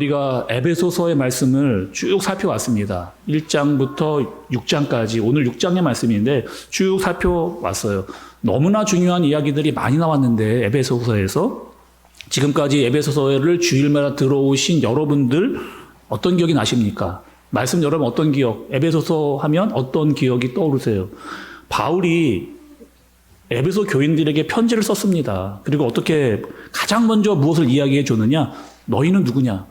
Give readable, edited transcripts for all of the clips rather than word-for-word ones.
우리가 에베소서의 말씀을 쭉 살펴왔습니다. 1장부터 6장까지 오늘 6장의 말씀인데 쭉 살펴왔어요. 너무나 중요한 이야기들이 많이 나왔는데 에베소서에서 지금까지 에베소서를 주일마다 들어오신 여러분들 어떤 기억이 나십니까? 말씀 여러분 어떤 기억? 에베소서 하면 어떤 기억이 떠오르세요? 바울이 에베소 교인들에게 편지를 썼습니다. 그리고 어떻게 가장 먼저 무엇을 이야기해 줬느냐? 너희는 누구냐?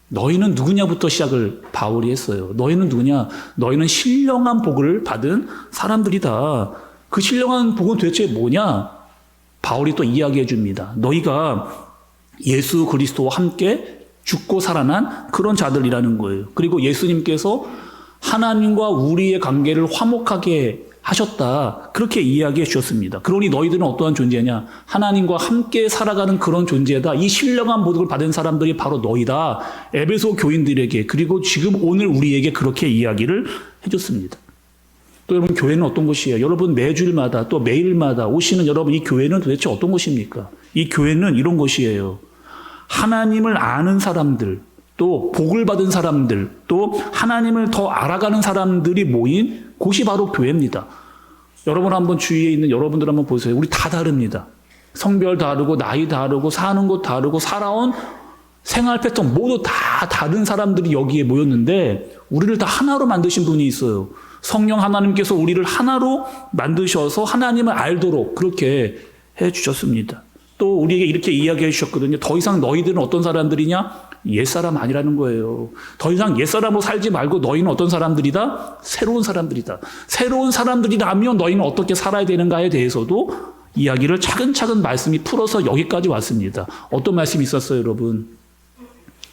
너희는 누구냐부터 시작을 바울이 했어요. 너희는 누구냐? 너희는 신령한 복을 받은 사람들이다. 그 신령한 복은 도대체 뭐냐? 바울이 또 이야기해 줍니다. 너희가 예수 그리스도와 함께 죽고 살아난 그런 자들이라는 거예요. 그리고 예수님께서 하나님과 우리의 관계를 화목하게 하셨다. 그렇게 이야기해 주셨습니다. 그러니 너희들은 어떠한 존재냐? 하나님과 함께 살아가는 그런 존재다. 이 신령한 복을 받은 사람들이 바로 너희다. 에베소 교인들에게 그리고 지금 오늘 우리에게 그렇게 이야기를 해줬습니다. 또 여러분 교회는 어떤 곳이에요? 여러분 매주일마다 또 매일마다 오시는 여러분 이 교회는 도대체 어떤 곳입니까? 이 교회는 이런 곳이에요. 하나님을 아는 사람들, 또 복을 받은 사람들, 또 하나님을 더 알아가는 사람들이 모인 곳이 바로 교회입니다. 여러분 한번 주위에 있는 여러분들 한번 보세요. 우리 다 다릅니다. 성별 다르고 나이 다르고 사는 곳 다르고 살아온 생활 패턴 모두 다 다른 사람들이 여기에 모였는데 우리를 다 하나로 만드신 분이 있어요. 성령 하나님께서 우리를 하나로 만드셔서 하나님을 알도록 그렇게 해주셨습니다. 또 우리에게 이렇게 이야기해 주셨거든요. 더 이상 너희들은 어떤 사람들이냐? 옛사람 아니라는 거예요. 더 이상 옛사람으로 살지 말고 너희는 어떤 사람들이다? 새로운 사람들이다. 새로운 사람들이라면 너희는 어떻게 살아야 되는가에 대해서도 이야기를 차근차근 말씀이 풀어서 여기까지 왔습니다. 어떤 말씀이 있었어요, 여러분?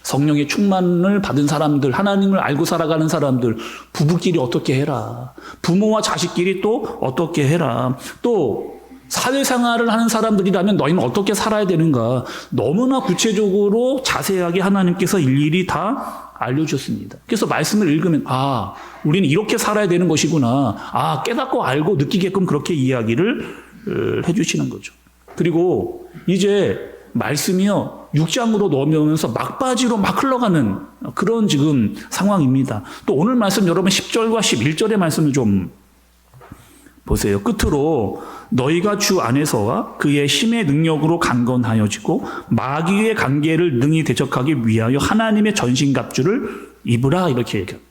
성령의 충만을 받은 사람들, 하나님을 알고 살아가는 사람들, 부부끼리 어떻게 해라. 부모와 자식끼리 또 어떻게 해라. 또 사회생활을 하는 사람들이라면 너희는 어떻게 살아야 되는가. 너무나 구체적으로 자세하게 하나님께서 일일이 다 알려주셨습니다. 그래서 말씀을 읽으면 우리는 이렇게 살아야 되는 것이구나. 깨닫고 알고 느끼게끔 그렇게 이야기를 해주시는 거죠. 그리고 이제 말씀이요 6장으로 넘어오면서 막바지로 막 흘러가는 그런 지금 상황입니다. 또 오늘 말씀 여러분 10절과 11절의 말씀을 좀 보세요. 끝으로 너희가 주 안에서와 그의 힘의 능력으로 강건하여지고 마귀의 관계를 능히 대적하기 위하여 하나님의 전신갑주를 입으라 이렇게 얘기합니다.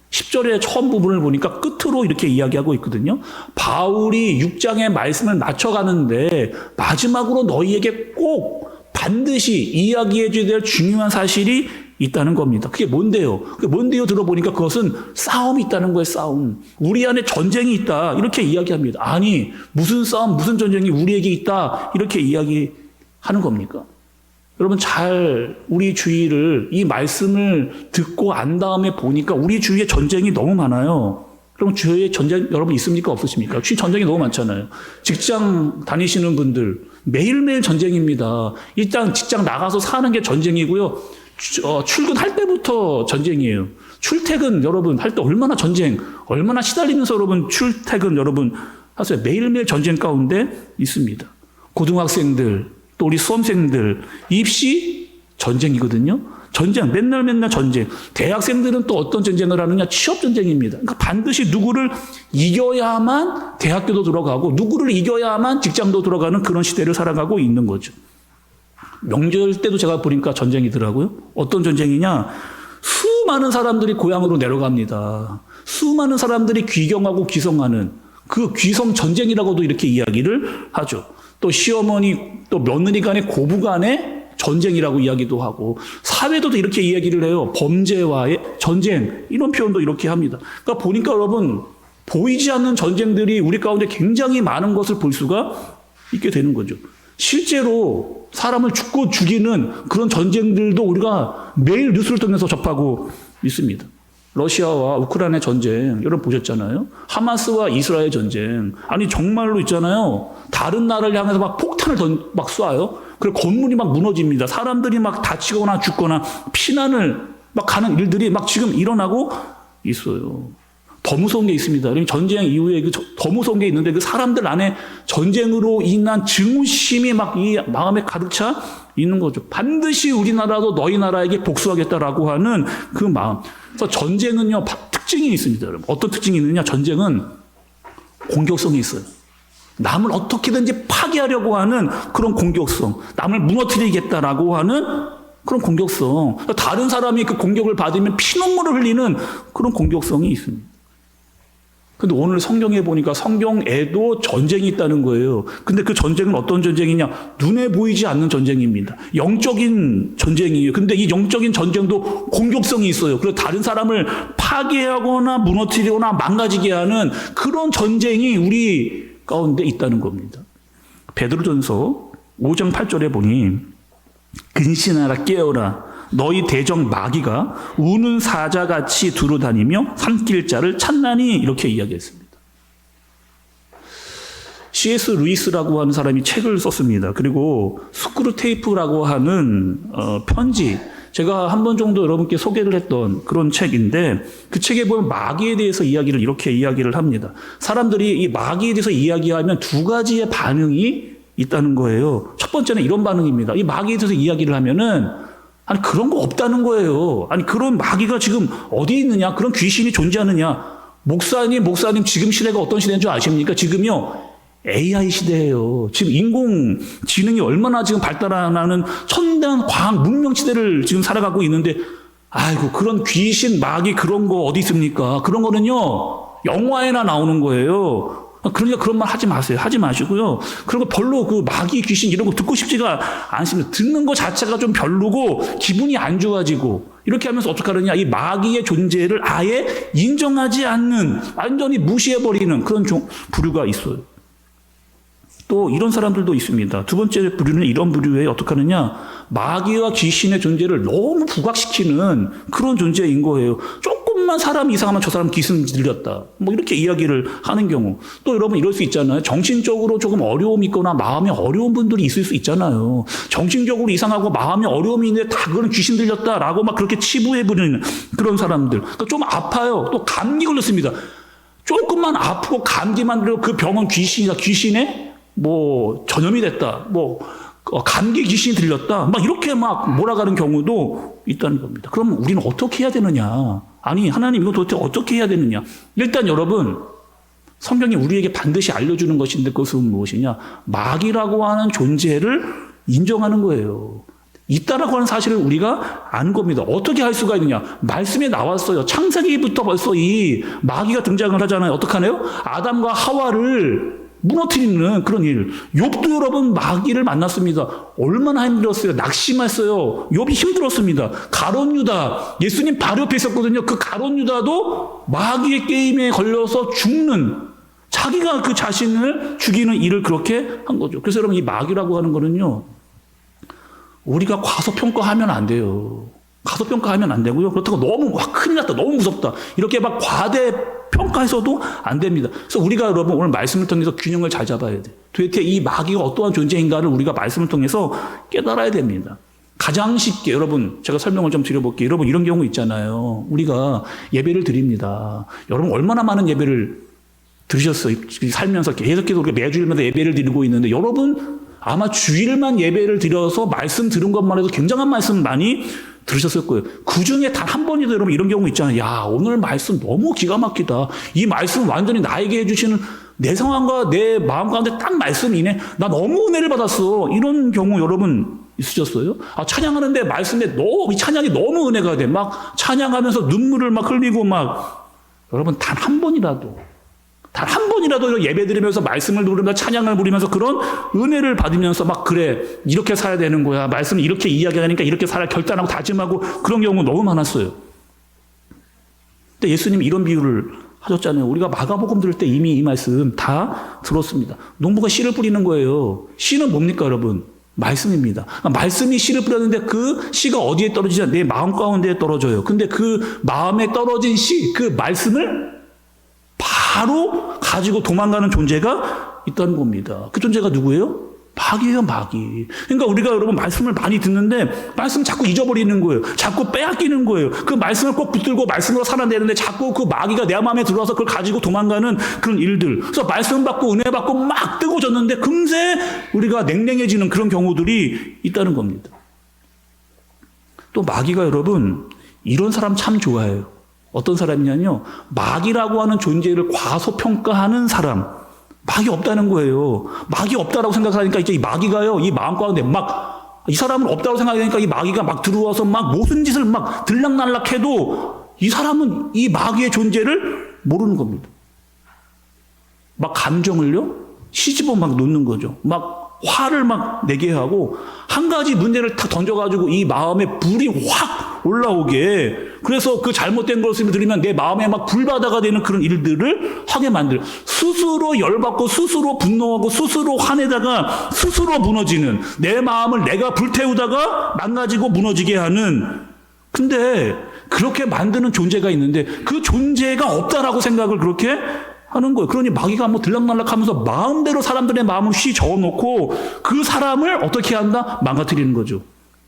10절의 처음 부분을 보니까 끝으로 이렇게 이야기하고 있거든요. 바울이 6장의 말씀을 맞춰가는데 마지막으로 너희에게 꼭 반드시 이야기해 줘야 될 중요한 사실이 있다는 겁니다. 그게 뭔데요? 들어보니까 그것은 싸움이 있다는 거예요. 싸움. 우리 안에 전쟁이 있다. 이렇게 이야기합니다. 아니 무슨 싸움 무슨 전쟁이 우리에게 있다. 이렇게 이야기하는 겁니까? 여러분 잘 우리 주위를 이 말씀을 듣고 안 다음에 보니까 우리 주위에 전쟁이 너무 많아요. 그럼 주위에 전쟁 여러분 있습니까? 없으십니까? 주위 전쟁이 너무 많잖아요. 직장 다니시는 분들 매일매일 전쟁입니다. 일단 직장 나가서 사는 게 전쟁이고요. 출근할 때부터 전쟁이에요. 출퇴근 여러분 할 때 얼마나 전쟁, 얼마나 시달리면서 여러분 출퇴근 여러분 하세요. 매일매일 전쟁 가운데 있습니다. 고등학생들, 또 우리 수험생들, 입시 전쟁이거든요. 전쟁, 맨날 전쟁. 대학생들은 또 어떤 전쟁을 하느냐? 취업 전쟁입니다. 그러니까 반드시 누구를 이겨야만 대학교도 들어가고 누구를 이겨야만 직장도 들어가는 그런 시대를 살아가고 있는 거죠. 명절 때도 제가 보니까 전쟁이더라고요. 어떤 전쟁이냐? 수많은 사람들이 고향으로 내려갑니다. 수많은 사람들이 귀경하고 귀성하는 그 귀성 전쟁이라고도 이렇게 이야기를 하죠. 또 시어머니, 또 며느리 간의 고부 간의 전쟁이라고 이야기도 하고 사회도 이렇게 이야기를 해요. 범죄와의 전쟁 이런 표현도 이렇게 합니다. 그러니까 보니까 여러분 보이지 않는 전쟁들이 우리 가운데 굉장히 많은 것을 볼 수가 있게 되는 거죠. 실제로 사람을 죽고 죽이는 그런 전쟁들도 우리가 매일 뉴스를 통해서 접하고 있습니다. 러시아와 우크라이나 전쟁 여러분 보셨잖아요. 하마스와 이스라엘 전쟁. 아니 정말로 있잖아요. 다른 나라를 향해서 막 폭탄을 막 쏴요. 그리고 건물이 막 무너집니다. 사람들이 막 다치거나 죽거나 피난을 막 가는 일들이 막 지금 일어나고 있어요. 더 무서운 게 있습니다. 전쟁 이후에 더 무서운 게 있는데 그 사람들 안에 전쟁으로 인한 증오심이 막 이 마음에 가득 차 있는 거죠. 반드시 우리나라도 너희 나라에게 복수하겠다라고 하는 그 마음. 그래서 전쟁은요, 특징이 있습니다. 여러분. 어떤 특징이 있느냐? 전쟁은 공격성이 있어요. 남을 어떻게든지 파괴하려고 하는 그런 공격성. 남을 무너뜨리겠다라고 하는 그런 공격성. 다른 사람이 그 공격을 받으면 피눈물을 흘리는 그런 공격성이 있습니다. 근데 오늘 성경에 보니까 성경에도 전쟁이 있다는 거예요. 근데 그 전쟁은 어떤 전쟁이냐? 눈에 보이지 않는 전쟁입니다. 영적인 전쟁이에요. 근데 이 영적인 전쟁도 공격성이 있어요. 그래서 다른 사람을 파괴하거나 무너뜨리거나 망가지게 하는 그런 전쟁이 우리 가운데 있다는 겁니다. 베드로전서 5장 8절에 보니 근신하라 깨어라 너희 대적 마귀가 우는 사자같이 두루다니며 삼킬자를 찾나니 이렇게 이야기했습니다. C.S. 루이스라고 하는 사람이 책을 썼습니다. 그리고 스크루테이프라고 하는 편지, 제가 한 번 정도 여러분께 소개를 했던 그런 책인데 그 책에 보면 마귀에 대해서 이렇게 이야기를 합니다. 사람들이 이 마귀에 대해서 이야기하면 두 가지의 반응이 있다는 거예요. 첫 번째는 이런 반응입니다. 이 마귀에 대해서 이야기를 하면은 아니 그런 거 없다는 거예요. 아니 그런 마귀가 지금 어디 있느냐? 그런 귀신이 존재하느냐? 목사님 지금 시대가 어떤 시대인 줄 아십니까? 지금요 AI 시대예요. 지금 인공지능이 얼마나 지금 발달하는 첨단 과학 문명 시대를 지금 살아가고 있는데 아이고 그런 귀신 마귀 그런 거 어디 있습니까? 그런 거는요 영화에나 나오는 거예요. 그러니까 그런 말 하지 마세요. 하지 마시고요. 그리고 별로 그 마귀 귀신 이런 거 듣고 싶지가 않습니다. 듣는 거 자체가 좀 별로고 기분이 안 좋아지고 이렇게 하면서 어떻게 하느냐. 이 마귀의 존재를 아예 인정하지 않는 완전히 무시해버리는 그런 부류가 있어요. 또 이런 사람들도 있습니다. 두 번째 부류는 이런 부류에 어떻게 하느냐. 마귀와 귀신의 존재를 너무 부각시키는 그런 존재인 거예요. 조금만 사람 이상하면 저 사람 기승 들렸다. 뭐 이렇게 이야기를 하는 경우. 또 여러분 이럴 수 있잖아요. 정신적으로 조금 어려움이 있거나 마음에 어려운 분들이 있을 수 있잖아요. 정신적으로 이상하고 마음에 어려움이 있는데 다 그건 귀신 들렸다라고 막 그렇게 치부해버리는 그런 사람들. 그러니까 좀 아파요. 또 감기 걸렸습니다. 조금만 아프고 감기만 들고 그 병은 귀신이다. 귀신에 뭐 전염이 됐다. 뭐 감기 귀신이 들렸다. 막 이렇게 막 몰아가는 경우도 있다는 겁니다. 그럼 우리는 어떻게 해야 되느냐? 아니 하나님 이거 도대체 어떻게 해야 되느냐? 일단 여러분 성경이 우리에게 반드시 알려주는 것인데 그것은 무엇이냐? 마귀라고 하는 존재를 인정하는 거예요. 있다라고 하는 사실을 우리가 아는 겁니다. 어떻게 할 수가 있느냐? 말씀에 나왔어요. 창세기부터 벌써 이 마귀가 등장을 하잖아요. 어떡하네요? 아담과 하와를 무너뜨리는 그런 일. 욥도 여러분 마귀를 만났습니다. 얼마나 힘들었어요. 낙심했어요. 욥이 힘들었습니다. 가룟 유다, 예수님 바로 옆에 있었거든요. 그 가룟 유다도 마귀의 게임에 걸려서 죽는, 자기가 그 자신을 죽이는 일을 그렇게 한 거죠. 그래서 여러분 이 마귀라고 하는 거는요, 우리가 과소평가하면 안 돼요. 과소평가하면 안 되고요. 그렇다고 너무 큰일 났다, 너무 무섭다, 이렇게 막 과대평가해서도 안 됩니다. 그래서 우리가 여러분 오늘 말씀을 통해서 균형을 잘 잡아야 돼요. 도대체 이 마귀가 어떠한 존재인가를 우리가 말씀을 통해서 깨달아야 됩니다. 가장 쉽게 여러분 제가 설명을 좀 드려볼게요. 여러분 이런 경우 있잖아요. 우리가 예배를 드립니다. 여러분 얼마나 많은 예배를 들으셨어요? 살면서 계속해서 우리가 매주일마다 예배를 드리고 있는데 여러분 아마 주일만 예배를 드려서 말씀 들은 것만 해도 굉장한 말씀 많이 들으셨을 거예요. 그 중에 단 한 번이라도 여러분 이런 경우 있잖아요. 야, 오늘 말씀 너무 기가 막히다. 이 말씀 완전히 나에게 해주시는 내 상황과 내 마음 가운데 딱 말씀이네. 나 너무 은혜를 받았어. 이런 경우 여러분 있으셨어요? 아, 찬양하는데 말씀에 이 찬양이 너무 은혜가 돼. 막 찬양하면서 눈물을 막 흘리고 막. 여러분 단 한 번이라도 예배 드리면서 말씀을 부르면서 찬양을 부리면서 그런 은혜를 받으면서 막 그래 이렇게 살아야 되는 거야. 말씀을 이렇게 이야기하니까 이렇게 살아 결단하고 다짐하고 그런 경우 너무 많았어요. 근데 예수님이 이런 비유를 하셨잖아요. 우리가 마가복음 들을 때 이미 이 말씀 다 들었습니다. 농부가 씨를 뿌리는 거예요. 씨는 뭡니까 여러분? 말씀입니다. 그러니까 말씀이 씨를 뿌렸는데 그 씨가 어디에 떨어지냐? 내 마음 가운데에 떨어져요. 근데 그 마음에 떨어진 씨, 그 말씀을 바로 가지고 도망가는 존재가 있다는 겁니다. 그 존재가 누구예요? 마귀예요, 마귀. 그러니까 우리가 여러분 말씀을 많이 듣는데 말씀 자꾸 잊어버리는 거예요. 자꾸 빼앗기는 거예요. 그 말씀을 꼭 붙들고 말씀으로 살아내는데 자꾸 그 마귀가 내 마음에 들어와서 그걸 가지고 도망가는 그런 일들. 그래서 말씀 받고 은혜 받고 막 뜨거워졌는데 금세 우리가 냉랭해지는 그런 경우들이 있다는 겁니다. 또 마귀가 여러분 이런 사람 참 좋아해요. 어떤 사람이냐면요, 마귀라고 하는 존재를 과소평가하는 사람. 마귀 없다는 거예요. 마귀 없다라고 생각하니까 이제 이 마귀가요, 이 마음 가운데 막, 이 사람은 없다고 생각하니까 이 마귀가 막 들어와서 막 무슨 짓을 막 들락날락 해도 이 사람은 이 마귀의 존재를 모르는 겁니다. 막 감정을요, 시집어 막 놓는 거죠. 막 화를 막 내게 하고 한 가지 문제를 탁 던져가지고 이 마음에 불이 확 올라오게, 그래서 그 잘못된 것을 들으면 내 마음에 막 불바다가 되는 그런 일들을 하게 만들, 스스로 열받고 스스로 분노하고 스스로 화내다가 스스로 무너지는, 내 마음을 내가 불태우다가 망가지고 무너지게 하는. 근데 그렇게 만드는 존재가 있는데 그 존재가 없다라고 생각을 그렇게 하는 거예요. 그러니 마귀가 뭐 들락날락 하면서 마음대로 사람들의 마음을 휘 저어놓고 그 사람을 어떻게 한다? 망가뜨리는 거죠.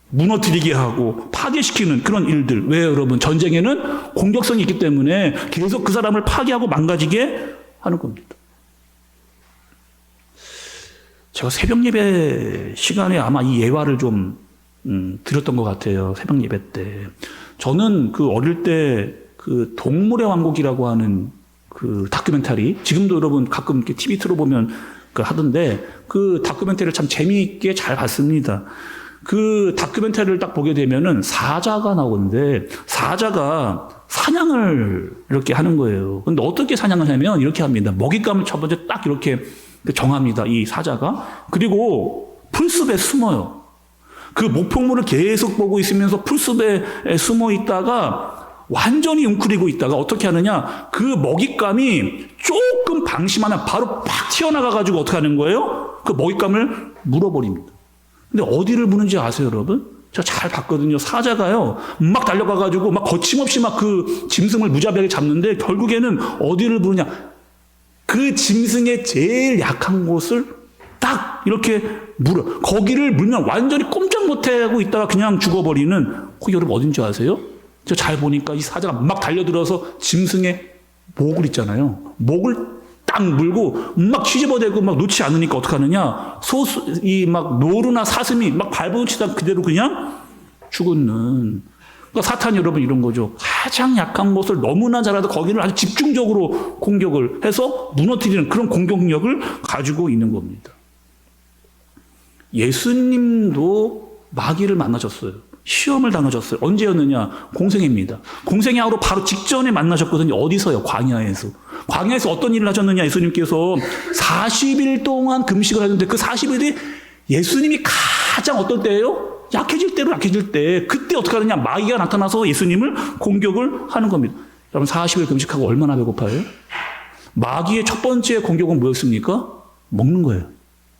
무너뜨리게 하고 파괴시키는 그런 일들. 왜 여러분? 전쟁에는 공격성이 있기 때문에 계속 그 사람을 파괴하고 망가지게 하는 겁니다. 제가 새벽 예배 시간에 아마 이 예화를 좀 드렸던 것 같아요. 새벽 예배 때. 저는 그 어릴 때 그 동물의 왕국이라고 하는 그 다큐멘터리, 지금도 여러분 가끔 이렇게 TV 틀어보면 그 하던데, 그 다큐멘터리를 참 재미있게 잘 봤습니다. 그 다큐멘터리를 딱 보게 되면은 사자가 나오는데, 사자가 사냥을 이렇게 하는 거예요. 근데 어떻게 사냥을 하면 이렇게 합니다. 먹잇감을 첫 번째 딱 이렇게 정합니다. 이 사자가. 그리고 풀숲에 숨어요. 그 목표물을 계속 보고 있으면서 풀숲에 숨어 있다가 완전히 웅크리고 있다가 어떻게 하느냐, 그 먹잇감이 조금 방심하면 바로 팍 튀어나가가지고 어떻게 하는 거예요? 그 먹잇감을 물어버립니다. 근데 어디를 무는지 아세요, 여러분? 제가 잘 봤거든요. 사자가요, 막 달려가가지고 막 거침없이 막 그 짐승을 무자비하게 잡는데 결국에는 어디를 무느냐, 그 짐승의 제일 약한 곳을 딱 이렇게 물어. 거기를 물면 완전히 꼼짝 못하고 있다가 그냥 죽어버리는, 거기 여러분 어딘지 아세요? 저 잘 보니까 이 사자가 막 달려들어서 짐승의 목을 있잖아요. 목을 딱 물고 막 뒤집어대고 막 놓지 않으니까 어떻게 하느냐, 이 막 노루나 사슴이 막 밟아치다 그대로 그냥 죽었는. 그러니까 사탄이 여러분 이런 거죠. 가장 약한 곳을 너무나 잘 알아도 거기를 아주 집중적으로 공격을 해서 무너뜨리는 그런 공격력을 가지고 있는 겁니다. 예수님도 마귀를 만나셨어요. 시험을 당하셨어요. 언제였느냐? 공생애입니다. 공생애하고 바로 직전에 만나셨거든요. 어디서요? 광야에서. 광야에서 어떤 일을 하셨느냐? 예수님께서 40일 동안 금식을 하는데 그 40일이 예수님이 가장 어떨 때예요? 약해질 때로 약해질 때. 그때 어떻게 하느냐? 마귀가 나타나서 예수님을 공격을 하는 겁니다. 여러분 40일 금식하고 얼마나 배고파요? 마귀의 첫 번째 공격은 뭐였습니까? 먹는 거예요.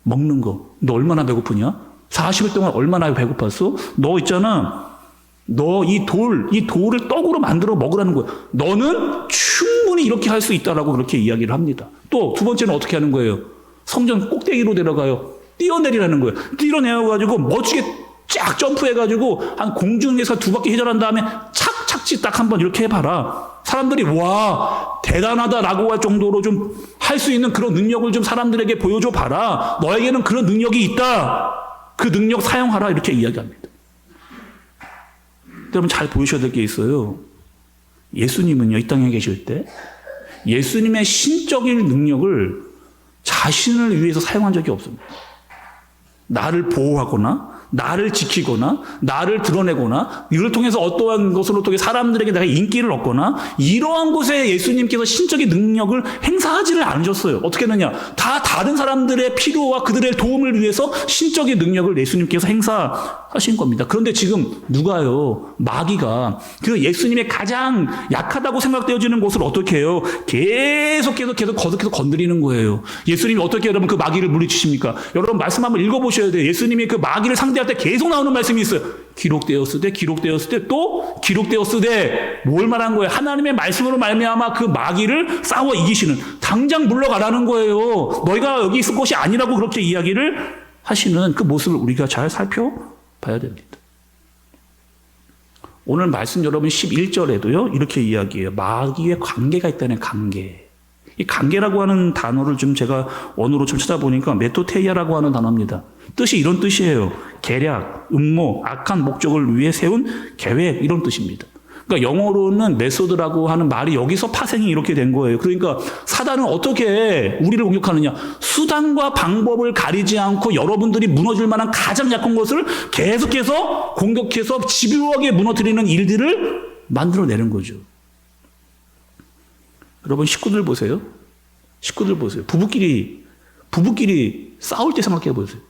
먹는 거. 너 얼마나 배고프냐? 40일 동안 얼마나 배고팠어? 너 있잖아. 너 이 돌을 떡으로 만들어 먹으라는 거야. 너는 충분히 이렇게 할 수 있다라고 그렇게 이야기를 합니다. 또 두 번째는 어떻게 하는 거예요? 성전 꼭대기로 내려가요. 뛰어내리라는 거예요. 뛰어내려가지고 멋지게 쫙 점프해가지고 한 공중에서 두 바퀴 회전한 다음에 착지 딱 한번 이렇게 해봐라. 사람들이 와 대단하다라고 할 정도로 좀 할 수 있는 그런 능력을 좀 사람들에게 보여줘 봐라. 너에게는 그런 능력이 있다. 그 능력 사용하라. 이렇게 이야기합니다. 여러분 잘 보셔야 될 게 있어요. 예수님은요, 이 땅에 계실 때 예수님의 신적인 능력을 자신을 위해서 사용한 적이 없습니다. 나를 보호하거나 나를 지키거나 나를 드러내거나 이를 통해서 어떠한 것으로 통해 사람들에게 내가 인기를 얻거나 이러한 곳에 예수님께서 신적인 능력을 행사하지를 않으셨어요. 어떻게 했느냐? 다 다른 사람들의 필요와 그들의 도움을 위해서 신적인 능력을 예수님께서 행사하신 겁니다. 그런데 지금 누가요? 마귀가 그 예수님의 가장 약하다고 생각되어지는 곳을 어떻게 해요? 계속 건드리는 거예요. 예수님이 어떻게 여러분 그 마귀를 물리치십니까? 여러분 말씀 한번 읽어보셔야 돼요. 예수님이 그 마귀를 상대할 때 계속 나오는 말씀이 있어요. 기록되었을 때 또 기록되었을 때 뭘 말한 거예요? 하나님의 말씀으로 말미암아 그 마귀를 싸워 이기시는, 당장 물러가라는 거예요. 너희가 여기 있을 것이 아니라고 그렇게 이야기를 하시는 그 모습을 우리가 잘 살펴봐야 됩니다. 오늘 말씀 여러분 11절에도요, 이렇게 이야기해요. 마귀의 관계가 있다는 관계. 이 관계라고 하는 단어를 좀 제가 원어로 좀 찾아보니까 메토테이아라고 하는 단어입니다. 뜻이 이런 뜻이에요. 계략, 음모, 악한 목적을 위해 세운 계획, 이런 뜻입니다. 그러니까 영어로는 메소드라고 하는 말이 여기서 파생이 이렇게 된 거예요. 그러니까 사단은 어떻게 우리를 공격하느냐? 수단과 방법을 가리지 않고 여러분들이 무너질 만한 가장 약한 것을 계속해서 공격해서 집요하게 무너뜨리는 일들을 만들어내는 거죠. 여러분 식구들 보세요. 식구들 보세요. 부부끼리 싸울 때 생각해 보세요.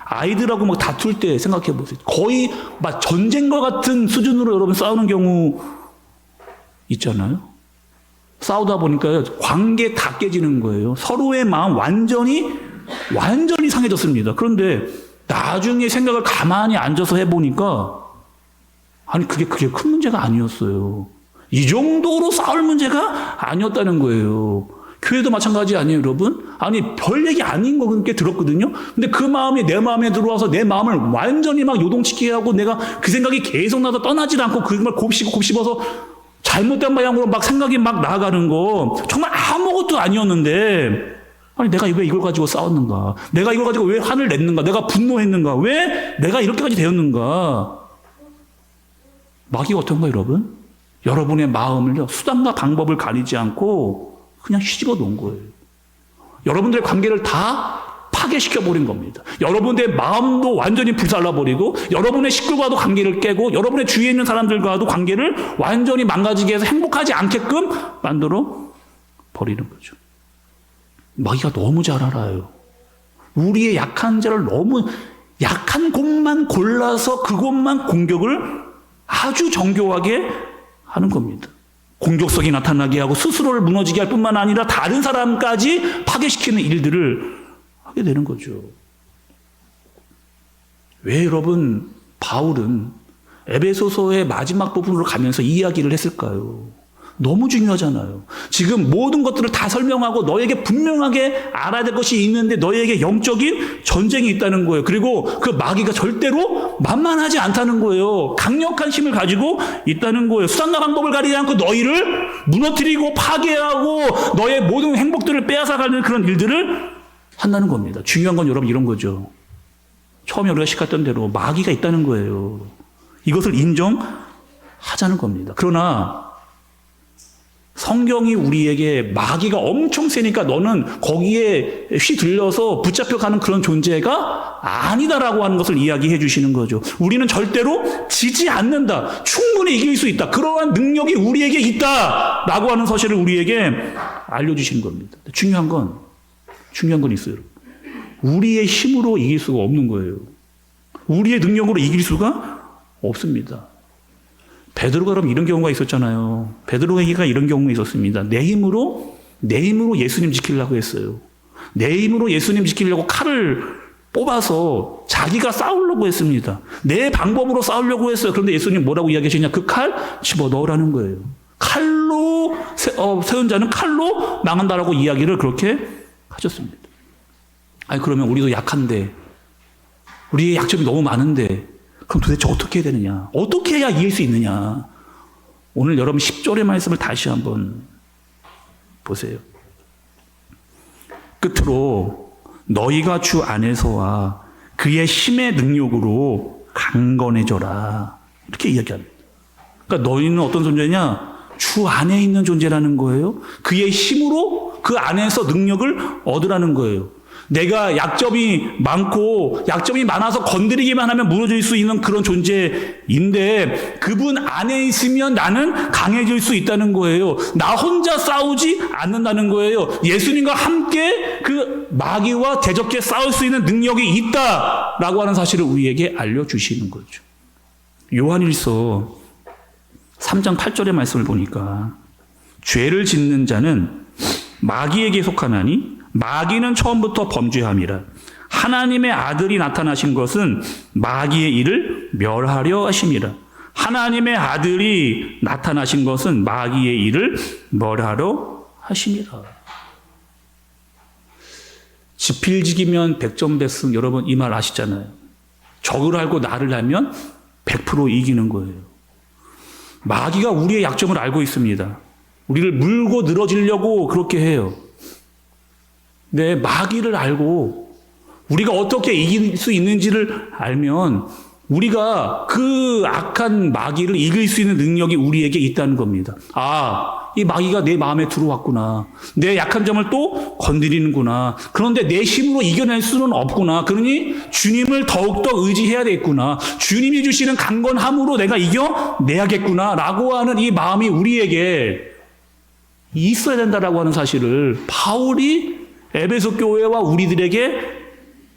아이들하고 막 다툴 때 생각해 보세요. 거의 막 전쟁과 같은 수준으로 여러분 싸우는 경우 있잖아요. 싸우다 보니까 관계 다 깨지는 거예요. 서로의 마음 완전히 상해졌습니다. 그런데 나중에 생각을 가만히 앉아서 해보니까 아니 그게 큰 문제가 아니었어요. 이 정도로 싸울 문제가 아니었다는 거예요. 교회도 마찬가지 아니에요, 여러분? 아니, 별 얘기 아닌 거 그렇게 들었거든요? 근데 그 마음이 내 마음에 들어와서 내 마음을 완전히 막 요동치게 하고 내가 그 생각이 계속 나서 떠나질 않고 그걸 곱씹어서 잘못된 방향으로 막 생각이 막 나아가는 거 정말 아무것도 아니었는데 아니, 내가 왜 이걸 가지고 싸웠는가? 내가 이걸 가지고 왜 화를 냈는가? 내가 분노했는가? 왜 내가 이렇게까지 되었는가? 마귀가 어떤가, 여러분? 여러분의 마음을요, 수단과 방법을 가리지 않고 그냥 휘집어 놓은 거예요. 여러분들의 관계를 다 파괴시켜버린 겁니다. 여러분의 마음도 완전히 불살라버리고 여러분의 식구와도 관계를 깨고 여러분의 주위에 있는 사람들과도 관계를 완전히 망가지게 해서 행복하지 않게끔 만들어 버리는 거죠. 마귀가 너무 잘 알아요. 우리의 약한 자를 너무 약한 곳만 골라서 그곳만 공격을 아주 정교하게 하는 겁니다. 공격성이 나타나게 하고 스스로를 무너지게 할 뿐만 아니라 다른 사람까지 파괴시키는 일들을 하게 되는 거죠. 왜 여러분 바울은 에베소서의 마지막 부분으로 가면서 이 이야기를 했을까요? 너무 중요하잖아요. 지금 모든 것들을 다 설명하고 너에게 분명하게 알아야 될 것이 있는데 너에게 영적인 전쟁이 있다는 거예요. 그리고 그 마귀가 절대로 만만하지 않다는 거예요. 강력한 힘을 가지고 있다는 거예요. 수단과 방법을 가리지 않고 너희를 무너뜨리고 파괴하고 너의 모든 행복들을 빼앗아가는 그런 일들을 한다는 겁니다. 중요한 건 여러분 이런 거죠. 처음에 우리가 시켰던 대로 마귀가 있다는 거예요. 이것을 인정하자는 겁니다. 그러나 성경이 우리에게 마귀가 엄청 세니까 너는 거기에 휘둘려서 붙잡혀가는 그런 존재가 아니다라고 하는 것을 이야기해 주시는 거죠. 우리는 절대로 지지 않는다. 충분히 이길 수 있다. 그러한 능력이 우리에게 있다라고 하는 사실을 우리에게 알려주시는 겁니다. 중요한 건 있어요. 우리의 힘으로 이길 수가 없는 거예요. 우리의 능력으로 이길 수가 없습니다. 베드로가 그럼 이런 경우가 있었잖아요. 베드로에게가 이런 경우가 있었습니다. 내 힘으로 예수님 지키려고 했어요. 내 힘으로 예수님 지키려고 칼을 뽑아서 자기가 싸우려고 했습니다. 내 방법으로 싸우려고 했어요. 그런데 예수님 뭐라고 이야기하시냐? 그 칼 집어넣으라는 거예요. 칼로 세운 자는 칼로 망한다라고 이야기를 그렇게 하셨습니다. 아니 그러면 우리도 약한데 우리의 약점이 너무 많은데 그럼 도대체 어떻게 해야 되느냐? 어떻게 해야 이길 수 있느냐? 오늘 여러분 10절의 말씀을 다시 한번 보세요. 끝으로 너희가 주 안에서와 그의 힘의 능력으로 강건해져라. 이렇게 이야기합니다. 그러니까 너희는 어떤 존재냐? 주 안에 있는 존재라는 거예요. 그의 힘으로 그 안에서 능력을 얻으라는 거예요. 내가 약점이 많아서 건드리기만 하면 무너질 수 있는 그런 존재인데 그분 안에 있으면 나는 강해질 수 있다는 거예요. 나 혼자 싸우지 않는다는 거예요. 예수님과 함께 그 마귀와 대적해 싸울 수 있는 능력이 있다라고 하는 사실을 우리에게 알려주시는 거죠. 요한일서 3장 8절의 말씀을 보니까 죄를 짓는 자는 마귀에게 속하나니 마귀는 처음부터 범죄함이라. 하나님의 아들이 나타나신 것은 마귀의 일을 멸하려 하심이라. 하나님의 아들이 나타나신 것은 마귀의 일을 멸하려 하심이라. 지필지기면 백전백승. 여러분 이 말 아시잖아요. 적을 알고 나를 알면 100% 이기는 거예요. 마귀가 우리의 약점을 알고 있습니다. 우리를 물고 늘어지려고 그렇게 해요. 네, 마귀를 알고 우리가 어떻게 이길 수 있는지를 알면 우리가 그 악한 마귀를 이길 수 있는 능력이 우리에게 있다는 겁니다. 아, 이 마귀가 내 마음에 들어왔구나. 내 약한 점을 또 건드리는구나. 그런데 내 힘으로 이겨낼 수는 없구나. 그러니 주님을 더욱더 의지해야 되겠구나. 주님이 주시는 강건함으로 내가 이겨내야겠구나. 라고 하는 이 마음이 우리에게 있어야 된다라고 하는 사실을 바울이 에베소 교회와 우리들에게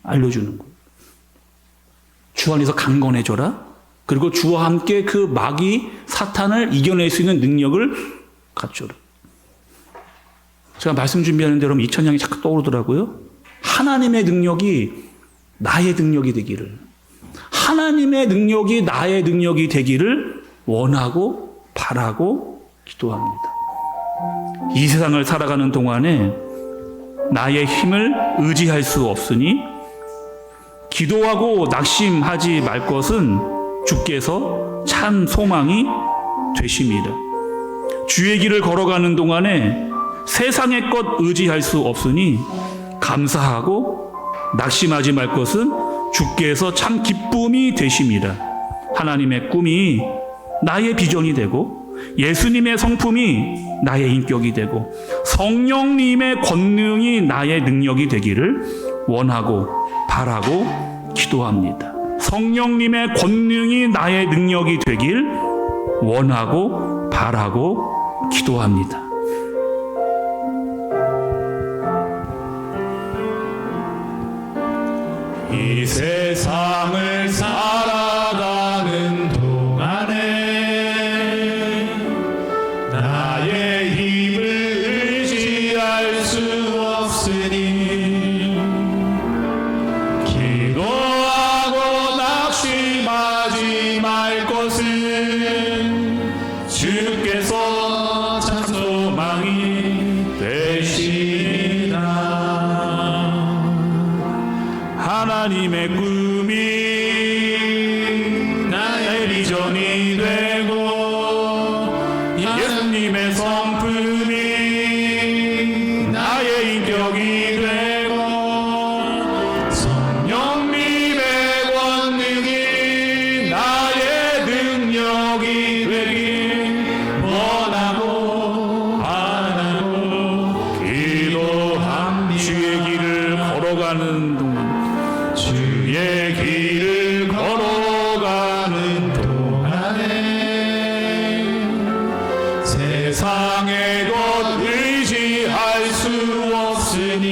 알려주는 거예요. 주 안에서 강건해져라. 그리고 주와 함께 그 마귀 사탄을 이겨낼 수 있는 능력을 갖춰라. 제가 말씀 준비하는데 여러분 2000년이 자꾸 떠오르더라고요. 하나님의 능력이 나의 능력이 되기를, 하나님의 능력이 나의 능력이 되기를 원하고 바라고 기도합니다. 이 세상을 살아가는 동안에 나의 힘을 의지할 수 없으니 기도하고 낙심하지 말 것은 주께서 참 소망이 되심이라. 주의 길을 걸어가는 동안에 세상의 것 의지할 수 없으니 감사하고 낙심하지 말 것은 주께서 참 기쁨이 되심이라. 하나님의 꿈이 나의 비전이 되고 예수님의 성품이 나의 인격이 되고 성령님의 권능이 나의 능력이 되기를 원하고 바라고 기도합니다. 성령님의 권능이 나의 능력이 되길 원하고 바라고 기도합니다. 이 세상을 살아가는 동안에 나의 힘을 의지할 수 없으니 기도하고 낙심하지 말 것은 주께서 참 소망이 되시리라. 하나님의 꿈이 나의 비전이 되고 예수님의 성품이 나의 인격이 되고 성령님의 권능이 나의 능력이 되길 원하고 바라고 기도합니다. 주의 길을 걸어가는 동안 주의 길을 걸어가는 동안에 세상의 것 의지할 수 없으니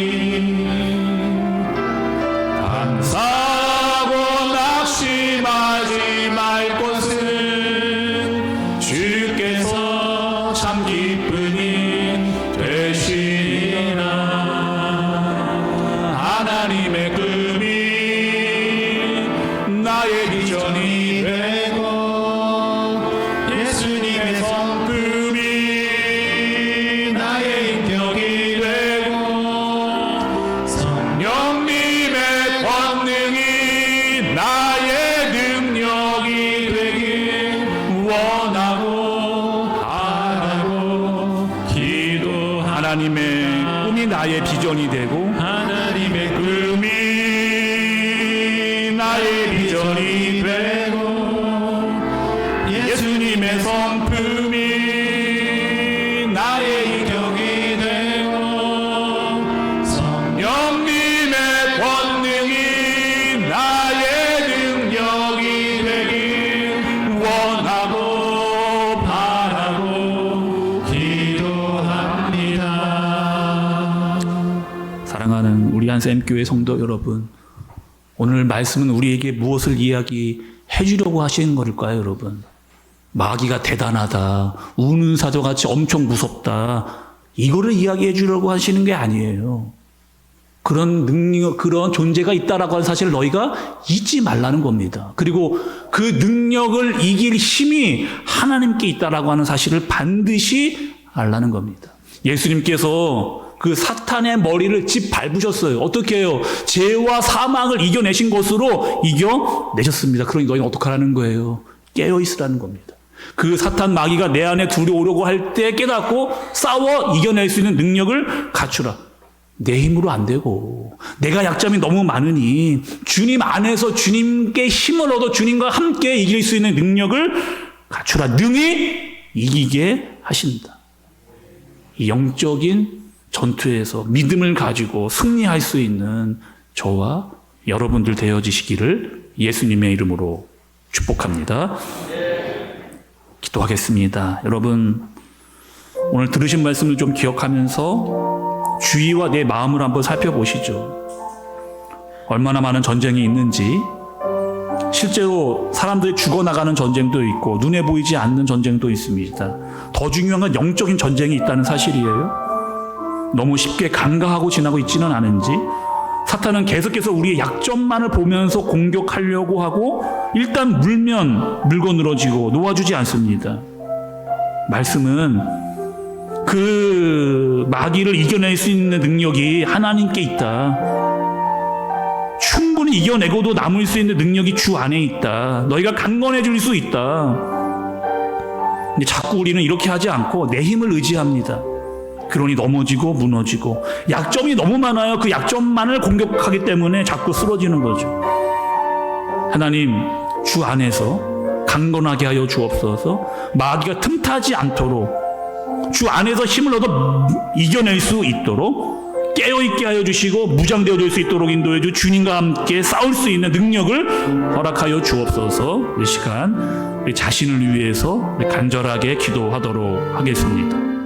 감사하고 낙심하지 말 것은 주께서 참 기쁨이 되시리라. 하나님의 꿈이 나의 비전이 되고 예수님의 성품이 나의 인격이 되고 성령님의 권능이 나의 능력이 되길 원하고 바라고 기도하나. 하나님의 꿈이 나의 비전이 되고 하나님의 꿈이 나의 비전이 되고 예수님의 성품이 나의 인격이 되고 성령님의 권능이 나의 능력이 되길 원하고 바라고 기도합니다. 사랑하는 우리 한샘교회 성도 여러분, 오늘 말씀은 우리에게 무엇을 이야기해 주려고 하시는 걸까요, 여러분? 마귀가 대단하다, 우는 사자같이 엄청 무섭다, 이거를 이야기해 주려고 하시는 게 아니에요. 그런 능력, 그런 존재가 있다라고 하는 사실을 너희가 잊지 말라는 겁니다. 그리고 그 능력을 이길 힘이 하나님께 있다라고 하는 사실을 반드시 알라는 겁니다. 예수님께서 그 사탄의 머리를 짓밟으셨어요. 어떻게 해요? 죄와 사망을 이겨내신 것으로 이겨내셨습니다. 그러니 너희는 어떡하라는 거예요? 깨어있으라는 겁니다. 그 사탄 마귀가 내 안에 들어오려고 할 때 깨닫고 싸워 이겨낼 수 있는 능력을 갖추라. 내 힘으로 안 되고 내가 약점이 너무 많으니 주님 안에서 주님께 힘을 얻어 주님과 함께 이길 수 있는 능력을 갖추라. 능히 이기게 하신다. 이 영적인 전투에서 믿음을 가지고 승리할 수 있는 저와 여러분들 되어지시기를 예수님의 이름으로 축복합니다. 기도하겠습니다. 여러분, 오늘 들으신 말씀을 좀 기억하면서 주의와 내 마음을 한번 살펴보시죠. 얼마나 많은 전쟁이 있는지, 실제로 사람들이 죽어나가는 전쟁도 있고 눈에 보이지 않는 전쟁도 있습니다. 더 중요한 건 영적인 전쟁이 있다는 사실이에요. 너무 쉽게 간과하고 지나고 있지는 않은지 사탄은 계속해서 우리의 약점만을 보면서 공격하려고 하고 일단 물면 물고 늘어지고 놓아주지 않습니다. 말씀은 그 마귀를 이겨낼 수 있는 능력이 하나님께 있다. 충분히 이겨내고도 남을 수 있는 능력이 주 안에 있다. 너희가 강건해 줄 수 있다. 근데 자꾸 우리는 이렇게 하지 않고 내 힘을 의지합니다. 그러니 넘어지고 무너지고 약점이 너무 많아요. 그 약점만을 공격하기 때문에 자꾸 쓰러지는 거죠. 하나님, 주 안에서 강건하게 하여 주옵소서. 마귀가 틈타지 않도록 주 안에서 힘을 얻어 이겨낼 수 있도록 깨어있게 하여 주시고 무장되어 줄 수 있도록 인도해 주 주님과 함께 싸울 수 있는 능력을 허락하여 주옵소서. 이 시간 우리 자신을 위해서 간절하게 기도하도록 하겠습니다.